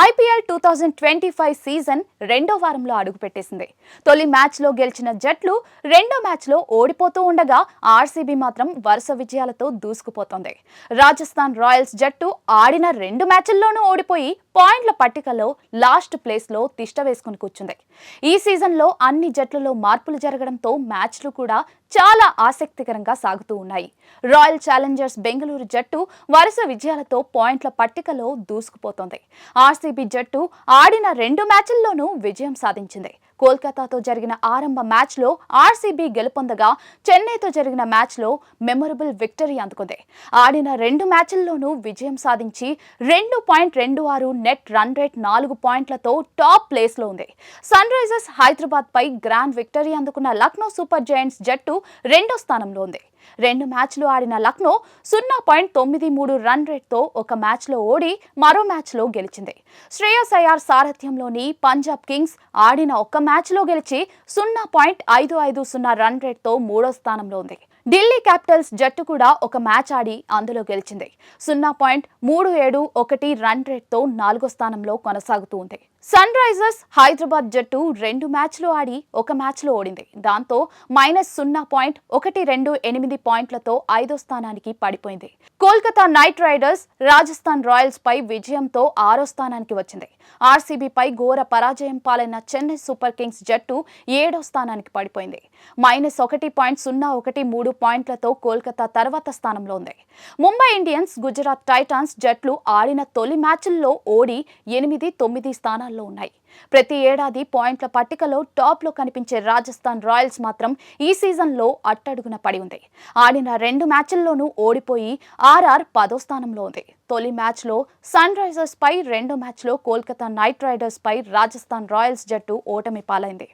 IPL 2025 season రెండో వారంలో అడుగుపెట్టేసింది. తొలి మ్యాచ్లో గెలిచిన జట్లు రెండో మ్యాచ్లో ఓడిపోతూ ఉండగా ఆర్సీబీ మాత్రం వరుస విజయాలతో దూసుకుపోతోంది. రాజస్థాన్ రాయల్స్ జట్టు ఆడిన రెండు మ్యాచ్ల్లోనూ ఓడిపోయి పాయింట్ల పట్టికలో లాస్ట్ ప్లేస్లో తిష్ట వేసుకుని కూర్చుంది. ఈ సీజన్లో అన్ని జట్లలో మార్పులు జరగడంతో మ్యాచ్లు కూడా చాలా ఆసక్తికరంగా సాగుతూ ఉన్నాయి. రాయల్ ఛాలెంజర్స్ బెంగళూరు జట్టు వరుస విజయాలతో పాయింట్ల పట్టికలో దూసుకుపోతోంది. ఆర్సీబీ జట్టు ఆడిన రెండు మ్యాచ్ల్లోనూ విజయం సాధించింది. కోల్కతాతో జరిగిన ఆరంభ మ్యాచ్లో ఆర్సీబీ గెలుపొందగా చెన్నైతో జరిగిన మ్యాచ్లో మెమొరబుల్ విక్టరీ అందుకుంది. ఆడిన రెండు మ్యాచ్ల్లోనూ విజయం సాధించి 2.26 నెట్ రన్ రేట్ 4 పాయింట్లతో టాప్ ప్లేస్లో ఉంది. సన్ రైజర్స్ హైదరాబాద్ పై గ్రాండ్ విక్టరీ అందుకున్న లక్నో సూపర్ జైంట్స్ జట్టు రెండో స్థానంలో ఉంది. రెండు మ్యాచ్లు ఆడిన లక్నో 0.93 రన్ రేట్తో ఒక మ్యాచ్లో ఓడి మరో మ్యాచ్లో గెలిచింది. శ్రేయస్ అయ్యార్ సారథ్యంలోని పంజాబ్ కింగ్స్ ఆడిన ఒక్క మ్యాచ్లో గెలిచి 0.550 రన్ రేట్తో మూడో స్థానంలో ఉంది. ఢిల్లీ క్యాపిటల్స్ జట్టు కూడా ఒక మ్యాచ్ ఆడి అందులో గెలిచింది. 0.371 రన్ రేట్తో నాలుగో స్థానంలో కొనసాగుతూ ఉంది. సన్ రైజర్స్ హైదరాబాద్ జట్టు రెండు మ్యాచ్లు ఆడి ఒక మ్యాచ్లో ఓడింది. దాంతో -0.128 పాయింట్లతో ఐదో స్థానానికి పడిపోయింది. Kolkata Knight Riders Rajasthan Royals పై విజయంతో ఆరో స్థానానికి వచ్చింది. ఆర్సీబీ పై ఘోర పరాజయం పాలైన చెన్నై సూపర్ కింగ్స్ జట్టు ఏడో స్థానానికి పడిపోయింది. -1.013 పాయింట్లతో కోల్కతా తర్వాత స్థానంలో ఉంది. ముంబై ఇండియన్స్, గుజరాత్ టైటాన్స్ జట్లు ఆడిన తొలి మ్యాచ్ల్లో ఓడి 8-9 స్థానాల్లో ఉన్నాయి. ప్రతి ఏడాది పాయింట్ల పట్టికలో టాప్లో కనిపించే రాజస్థాన్ రాయల్స్ మాత్రం ఈ సీజన్లో అట్టడుగున పడి ఉంది. ఆడిన రెండు మ్యాచ్ల్లోనూ ఓడిపోయి ఆర్ఆర్ 10వ స్థానంలో ఉంది. తొలి మ్యాచ్లో సన్ రైజర్స్ పై, రెండో మ్యాచ్లో కోల్కతా నైట్ రైడర్స్ పై రాజస్థాన్ రాయల్స్ జట్టు ఓటమి పాలైంది.